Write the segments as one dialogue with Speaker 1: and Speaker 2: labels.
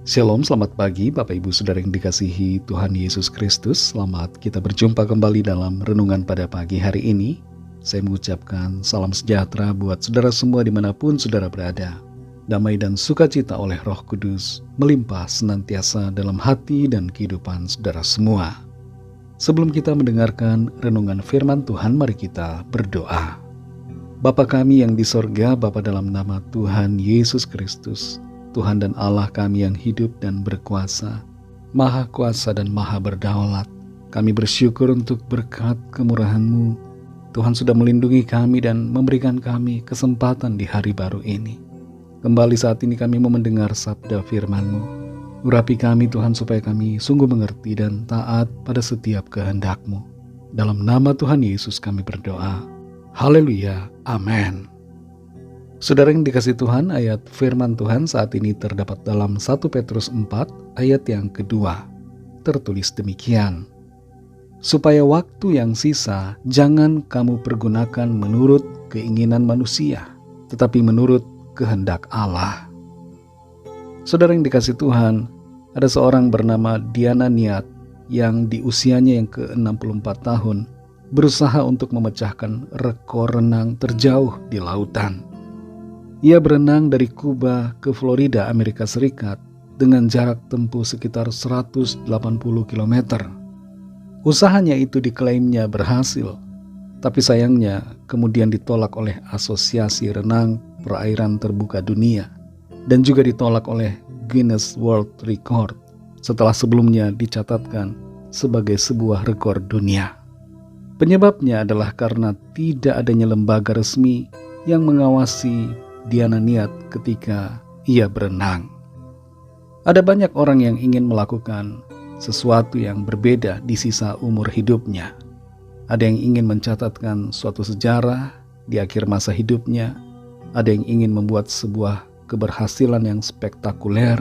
Speaker 1: Shalom, selamat pagi Bapak Ibu Saudara yang dikasihi Tuhan Yesus Kristus. Selamat kita berjumpa kembali dalam renungan pada pagi hari ini. Saya mengucapkan salam sejahtera buat saudara semua dimanapun saudara berada. Damai dan sukacita oleh Roh Kudus melimpah senantiasa dalam hati dan kehidupan saudara semua. Sebelum kita mendengarkan renungan firman Tuhan, mari kita berdoa. Bapa kami yang di sorga, Bapa dalam nama Tuhan Yesus Kristus, Tuhan dan Allah kami yang hidup dan berkuasa, Maha Kuasa dan Maha Berdaulat. Kami bersyukur untuk berkat kemurahan-Mu. Tuhan sudah melindungi kami dan memberikan kami kesempatan di hari baru ini. Kembali saat ini kami mau mendengar sabda firman-Mu. Urapi kami Tuhan supaya kami sungguh mengerti dan taat pada setiap kehendak-Mu. Dalam nama Tuhan Yesus kami berdoa. Haleluya. Amin. Saudara yang dikasihi Tuhan, ayat firman Tuhan saat ini terdapat dalam 1 Petrus 4 ayat yang kedua. Tertulis demikian. Supaya waktu yang sisa jangan kamu pergunakan menurut keinginan manusia, tetapi menurut kehendak Allah. Saudara yang dikasihi Tuhan, ada seorang bernama Diana Niat yang di usianya yang ke-64 tahun berusaha untuk memecahkan rekor renang terjauh di lautan. Ia berenang dari Kuba ke Florida, Amerika Serikat dengan jarak tempuh sekitar 180 km. Usahanya itu diklaimnya berhasil, tapi sayangnya kemudian ditolak oleh Asosiasi Renang Perairan Terbuka Dunia dan juga ditolak oleh Guinness World Record setelah sebelumnya dicatatkan sebagai sebuah rekor dunia. Penyebabnya adalah karena tidak adanya lembaga resmi yang mengawasi Diana Niat ketika ia berenang. Ada banyak orang yang ingin melakukan sesuatu yang berbeda di sisa umur hidupnya. Ada yang ingin mencatatkan suatu sejarah di akhir masa hidupnya. Ada yang ingin membuat sebuah keberhasilan yang spektakuler.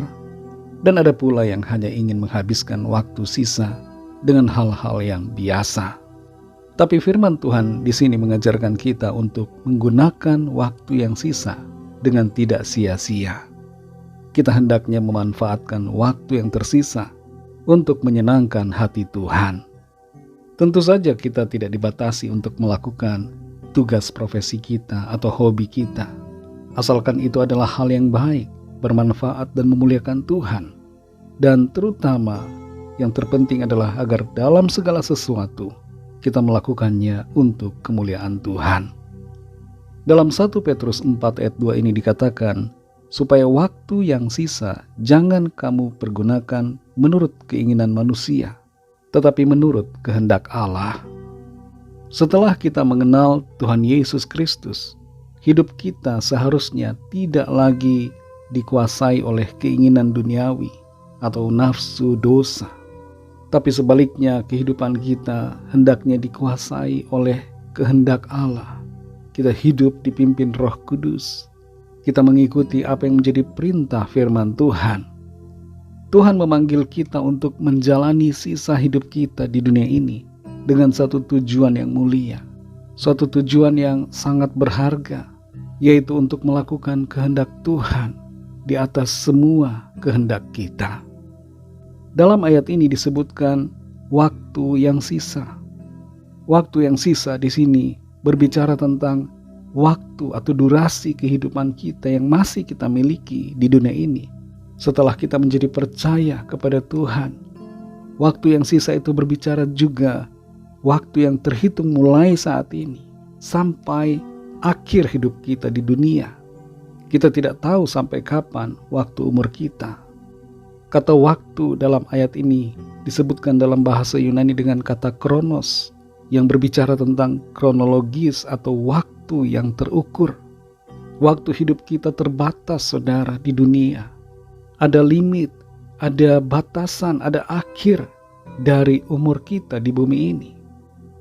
Speaker 1: Dan ada pula yang hanya ingin menghabiskan waktu sisa dengan hal-hal yang biasa. Tapi firman Tuhan di sini mengajarkan kita untuk menggunakan waktu yang sisa dengan tidak sia-sia. Kita hendaknya memanfaatkan waktu yang tersisa untuk menyenangkan hati Tuhan. Tentu saja kita tidak dibatasi untuk melakukan tugas profesi kita atau hobi kita, asalkan itu adalah hal yang baik, bermanfaat dan memuliakan Tuhan. Dan terutama yang terpenting adalah agar dalam segala sesuatu kita melakukannya untuk kemuliaan Tuhan. Dalam 1 Petrus 4 ayat 2 ini dikatakan, supaya waktu yang sisa jangan kamu pergunakan menurut keinginan manusia, tetapi menurut kehendak Allah. Setelah kita mengenal Tuhan Yesus Kristus, hidup kita seharusnya tidak lagi dikuasai oleh keinginan duniawi atau nafsu dosa. Tapi sebaliknya kehidupan kita hendaknya dikuasai oleh kehendak Allah. Kita hidup dipimpin Roh Kudus. Kita mengikuti apa yang menjadi perintah firman Tuhan. Tuhan memanggil kita untuk menjalani sisa hidup kita di dunia ini dengan satu tujuan yang mulia, suatu tujuan yang sangat berharga, yaitu untuk melakukan kehendak Tuhan di atas semua kehendak kita. Dalam ayat ini disebutkan waktu yang sisa. Waktu yang sisa di sini berbicara tentang waktu atau durasi kehidupan kita yang masih kita miliki di dunia ini setelah kita menjadi percaya kepada Tuhan. Waktu yang sisa itu berbicara juga waktu yang terhitung mulai saat ini sampai akhir hidup kita di dunia. Kita tidak tahu sampai kapan waktu umur kita. Kata waktu dalam ayat ini disebutkan dalam bahasa Yunani dengan kata kronos, yang berbicara tentang kronologis atau waktu yang terukur. Waktu hidup kita terbatas, saudara, di dunia. Ada limit, ada batasan, ada akhir dari umur kita di bumi ini.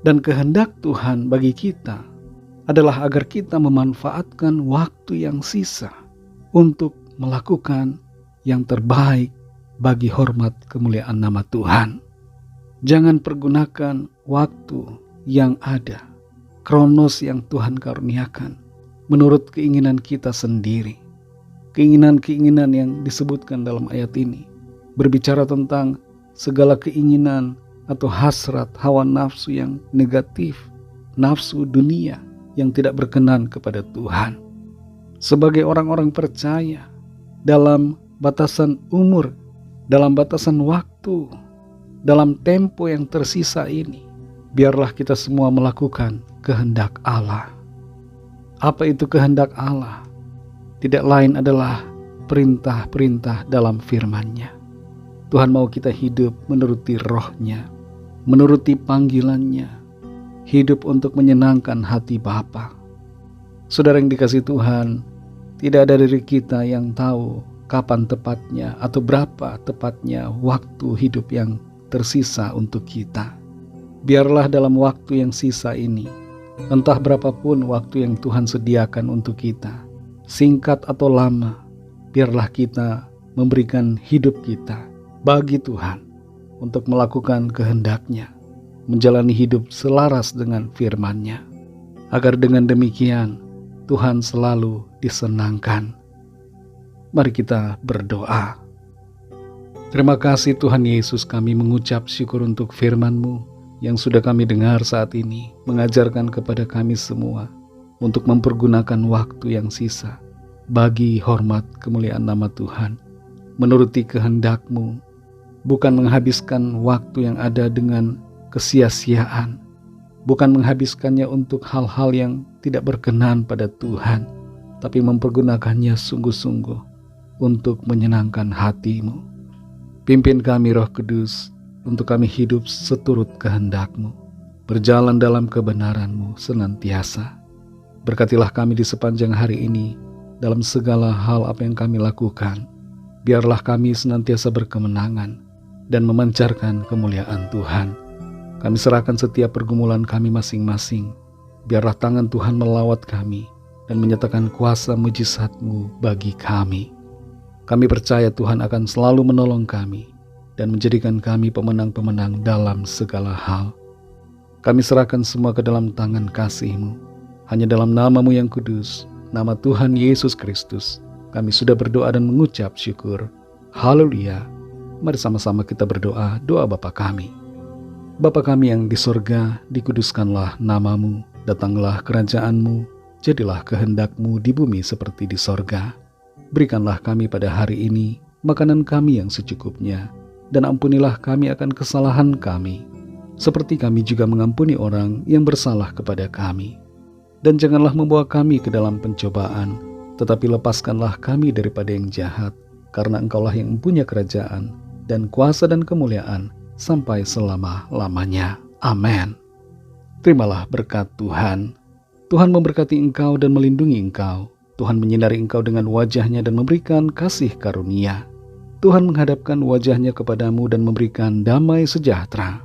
Speaker 1: Dan kehendak Tuhan bagi kita adalah agar kita memanfaatkan waktu yang sisa untuk melakukan yang terbaik bagi hormat kemuliaan nama Tuhan. Jangan pergunakan waktu yang ada, kronos yang Tuhan karuniakan, menurut keinginan kita sendiri. Keinginan-keinginan yang disebutkan dalam ayat ini berbicara tentang segala keinginan atau hasrat hawa nafsu yang negatif, nafsu dunia yang tidak berkenan kepada Tuhan. Sebagai orang-orang percaya, dalam batasan umur, dalam batasan waktu, dalam tempo yang tersisa ini, biarlah kita semua melakukan kehendak Allah. Apa itu kehendak Allah? Tidak lain adalah perintah-perintah dalam firman-Nya. Tuhan mau kita hidup menuruti roh-Nya, menuruti panggilan-Nya, hidup untuk menyenangkan hati Bapa. Saudara yang dikasihi Tuhan, tidak ada dari kita yang tahu kapan tepatnya atau berapa tepatnya waktu hidup yang tersisa untuk kita. Biarlah dalam waktu yang sisa ini, entah berapapun waktu yang Tuhan sediakan untuk kita, singkat atau lama, biarlah kita memberikan hidup kita bagi Tuhan untuk melakukan kehendak-Nya, menjalani hidup selaras dengan firman-Nya, agar dengan demikian Tuhan selalu disenangkan. Mari kita berdoa. Terima kasih Tuhan Yesus, kami mengucap syukur untuk firman-Mu yang sudah kami dengar saat ini, mengajarkan kepada kami semua untuk mempergunakan waktu yang sisa bagi hormat kemuliaan nama Tuhan, menuruti kehendak-Mu, bukan menghabiskan waktu yang ada dengan kesia-siaan, bukan menghabiskannya untuk hal-hal yang tidak berkenan pada Tuhan, tapi mempergunakannya sungguh-sungguh untuk menyenangkan hati-Mu. Pimpin kami Roh Kudus, untuk kami hidup seturut kehendak-Mu, berjalan dalam kebenaran-Mu senantiasa. Berkatilah kami di sepanjang hari ini, dalam segala hal apa yang kami lakukan. Biarlah kami senantiasa berkemenangan dan memancarkan kemuliaan Tuhan. Kami serahkan setiap pergumulan kami masing-masing. Biarlah tangan Tuhan melawat kami dan menyatakan kuasa mujizat-Mu bagi kami. Kami percaya Tuhan akan selalu menolong kami dan menjadikan kami pemenang-pemenang dalam segala hal. Kami serahkan semua ke dalam tangan kasih-Mu. Hanya dalam nama-Mu yang kudus, nama Tuhan Yesus Kristus, kami sudah berdoa dan mengucap syukur. Haleluya. Mari sama-sama kita berdoa, doa Bapa kami. Bapa kami yang di sorga, dikuduskanlah nama-Mu, datanglah kerajaan-Mu, jadilah kehendak-Mu di bumi seperti di sorga. Berikanlah kami pada hari ini makanan kami yang secukupnya, dan ampunilah kami akan kesalahan kami, seperti kami juga mengampuni orang yang bersalah kepada kami. Dan janganlah membawa kami ke dalam pencobaan, tetapi lepaskanlah kami daripada yang jahat, karena Engkaulah yang mempunyai kerajaan, dan kuasa dan kemuliaan, sampai selama-lamanya. Amin. Terimalah berkat Tuhan. Tuhan memberkati engkau dan melindungi engkau. Tuhan menyinari engkau dengan wajah-Nya dan memberikan kasih karunia. Tuhan menghadapkan wajah-Nya kepadamu dan memberikan damai sejahtera.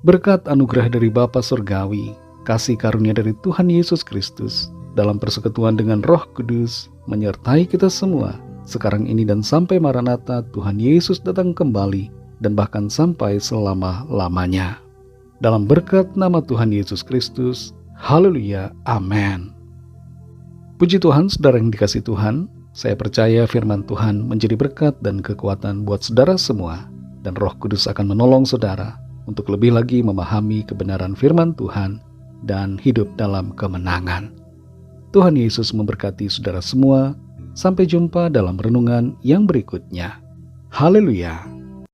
Speaker 1: Berkat anugerah dari Bapa Surgawi, kasih karunia dari Tuhan Yesus Kristus, dalam persekutuan dengan Roh Kudus, menyertai kita semua, sekarang ini dan sampai Maranatha Tuhan Yesus datang kembali, dan bahkan sampai selama-lamanya. Dalam berkat nama Tuhan Yesus Kristus, haleluya, amin. Puji Tuhan, saudara yang dikasihi Tuhan, saya percaya firman Tuhan menjadi berkat dan kekuatan buat saudara semua, dan Roh Kudus akan menolong saudara untuk lebih lagi memahami kebenaran firman Tuhan dan hidup dalam kemenangan. Tuhan Yesus memberkati saudara semua. Sampai jumpa dalam renungan yang berikutnya. Haleluya.